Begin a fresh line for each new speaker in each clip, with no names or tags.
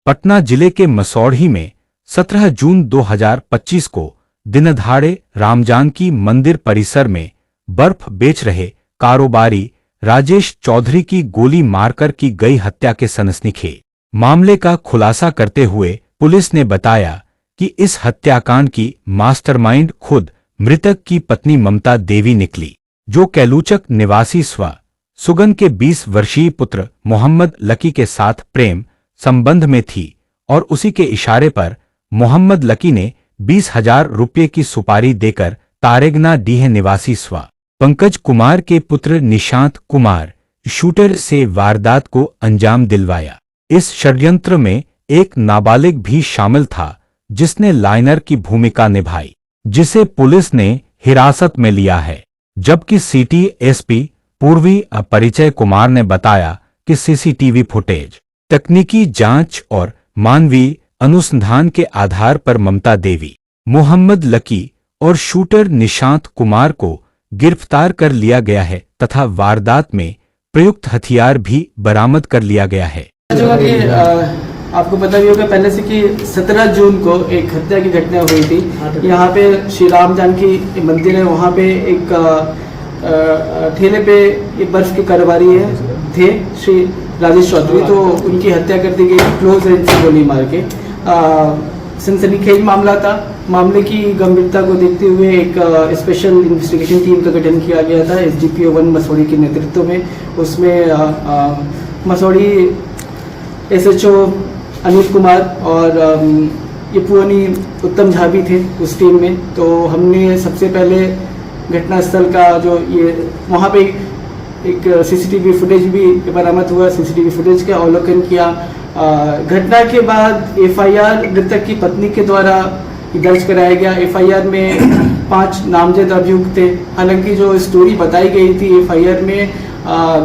पटना जिले के मसौढ़ी में 17 जून 2025 को दिनदहाड़े रामजानकी मंदिर परिसर में बर्फ बेच रहे कारोबारी राजेश चौधरी की गोली मारकर की गई हत्या के सनसनीखेज मामले का खुलासा करते हुए पुलिस ने बताया कि इस हत्याकांड की मास्टरमाइंड खुद मृतक की पत्नी ममता देवी निकली, जो कैलूचक निवासी सुगन के 20 वर्षीय पुत्र मोहम्मद लकी के साथ प्रेम संबंध में थी और उसी के इशारे पर मोहम्मद लकी ने 20,000 रुपये की सुपारी देकर तारेगना डीह निवासी पंकज कुमार के पुत्र निशांत कुमार शूटर से वारदात को अंजाम दिलवाया। इस षड्यंत्र में एक नाबालिग भी शामिल था जिसने लाइनर की भूमिका निभाई, जिसे पुलिस ने हिरासत में लिया है। जबकि सिटी एसपी पूर्वी परिचय कुमार ने बताया कि सीसीटीवी फुटेज, तकनीकी जांच और मानवीय अनुसंधान के आधार पर ममता देवी, मोहम्मद लकी और शूटर निशांत कुमार को गिरफ्तार कर लिया गया है तथा वारदात में प्रयुक्त हथियार भी बरामद कर लिया गया है।
आपको पता भी होगा पहले से कि 17 जून को एक हत्या की घटना हुई थी। यहाँ पे श्री राम जानकी मंदिर है, वहाँ पे एक ठेले पे एक बर्फ के कारोबारी थे श्री राजेश चौधरी, तो उनकी हत्या कर दी गई क्लोज रेंज से गोली मार के। सनसनीखेज मामला था। मामले की गंभीरता को देखते हुए एक स्पेशल इन्वेस्टिगेशन टीम का गठन किया गया था SDPO 1 मसौढ़ी के नेतृत्व में। उसमें मसौढ़ी SHO अनिल कुमार और ये पुअनी उत्तम झा भी थे उस टीम में। तो हमने सबसे पहले घटनास्थल का जो ये वहाँ पे एक CCTV फुटेज भी बरामद हुआ, CCTV फुटेज का अवलोकन किया। घटना के बाद FIR मृतक की पत्नी के द्वारा दर्ज कराया गया। FIR में 5 नामजद अभियुक्त थे। हालांकि जो स्टोरी बताई गई थी FIR में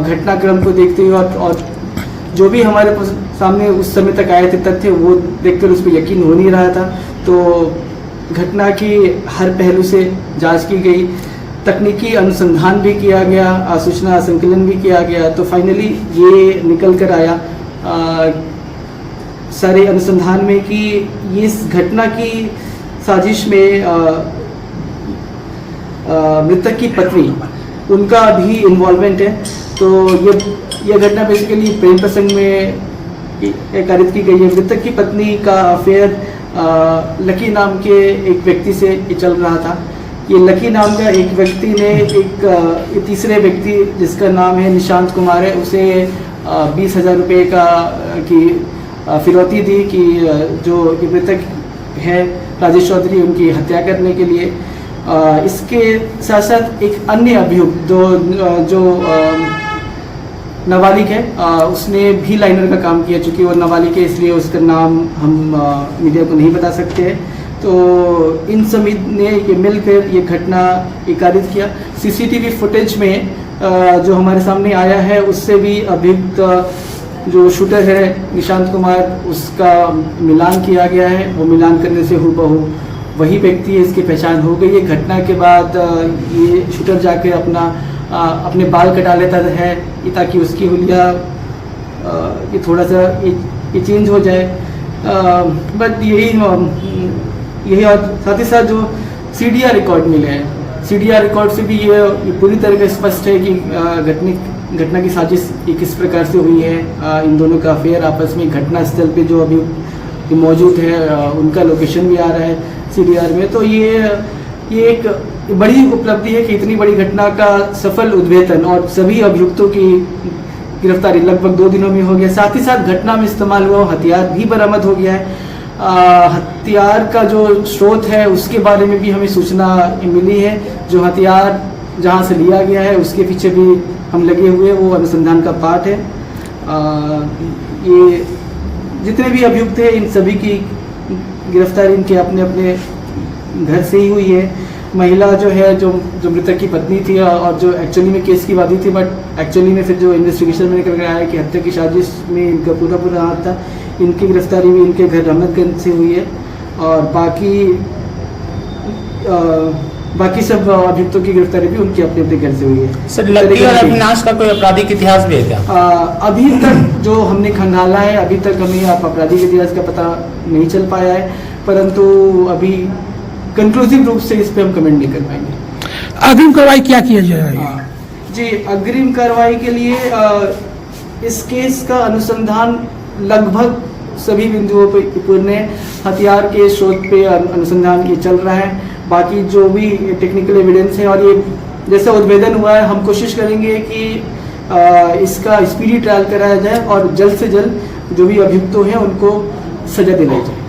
घटनाक्रम को देखते हुए और जो भी हमारे सामने उस समय तक आए थे तथ्य, वो देखकर उस पर यकीन हो नहीं रहा था। तो घटना की हर पहलू से जांच की गई, तकनीकी अनुसंधान भी किया गया, सूचना संकलन भी किया गया। तो फाइनली ये निकल कर आया सारे अनुसंधान में कि ये इस घटना की साजिश में मृतक की पत्नी, उनका भी इन्वॉल्वमेंट है। तो ये घटना बेसिकली प्रेम प्रसंग में कारित की गई है। मृतक की पत्नी का अफेयर लकी नाम के एक व्यक्ति से चल रहा था। ये लकी नाम का एक व्यक्ति ने एक तीसरे व्यक्ति जिसका नाम है निशांत कुमार है, उसे 20,000 रुपये की फिरौती दी कि जो मृतक है राजेश चौधरी, उनकी हत्या करने के लिए। इसके साथ साथ एक अन्य अभियुक्त जो नाबालिग है, उसने भी लाइनर का काम किया। चूँकि वो नाबालिग है इसलिए उसका नाम हम मीडिया को नहीं बता सकते हैं। तो इन सभी ने ये मिलकर ये घटना कारित किया। CCTV फुटेज में जो हमारे सामने आया है उससे भी अभियुक्त जो शूटर है निशांत कुमार, उसका मिलान किया गया है। वो मिलान करने से हूबहू वही व्यक्ति है, इसकी पहचान हो गई है। घटना के बाद ये शूटर जाके अपने बाल कटा लेता है ताकि उसकी हुलिया ये थोड़ा सा ये चेंज हो जाए। बट यही और साथ ही साथ जो CDR रिकॉर्ड मिले हैं, CDR रिकॉर्ड से भी ये पूरी तरह से स्पष्ट है कि घटना की साजिश किस प्रकार से हुई है। इन दोनों का अफेयर आपस में घटना स्थल पे जो अभी मौजूद है उनका लोकेशन भी आ रहा है CDR में। तो ये एक बड़ी उपलब्धि है कि इतनी बड़ी घटना का सफल उद्भेदन और सभी अभियुक्तों की गिरफ्तारी लगभग 2 दिनों में हो गया। साथ ही साथ घटना में इस्तेमाल हुआ हथियार भी बरामद हो गया है। हथियार का जो स्रोत है उसके बारे में भी हमें सूचना मिली है। जो हथियार जहां से लिया गया है उसके पीछे भी हम लगे हुए, वो अनुसंधान का पार्ट है। ये जितने भी अभियुक्त हैं इन सभी की गिरफ्तारी इनके अपने अपने घर से ही हुई है। महिला जो है जो मृतक की पत्नी थी और जो एक्चुअली में केस की वादी थी, बट एक्चुअली में फिर जो इन्वेस्टिगेशन में निकल कर आया कि हत्या की साजिश में इनका पूरा हाथ था। इनकी गिरफ्तारी भी इनके घर रहमतगंज से हुई है। और बाकी बाकी सब अभियुक्तों की गिरफ्तारी भी उनकी अपने अपने घर से हुई है।
सर लक्की और अविनाश का कोई आपराधिक इतिहास भी है क्या?
अभी तक जो हमने खंगाला है, अभी तक हमें आपराधिक इतिहास का पता नहीं चल पाया है, परंतु अभी कंक्लूसिव रूप से इस पे हम कमेंट नहीं कर पाएंगे।
अग्रिम कार्रवाई क्या किया जाएगा?
जी, अग्रिम कार्रवाई के लिए इस केस का अनुसंधान लगभग सभी बिंदुओं पर पूर्ण है। हथियार के स्रोत पे अनुसंधान ये चल रहा है। बाकी जो भी टेक्निकल एविडेंस है और ये जैसा उद्भेदन हुआ है, हम कोशिश करेंगे कि इसका स्पीडी ट्रायल कराया जाए और जल्द से जल्द जो भी अभियुक्त हैं उनको सजा दिलाई जाए।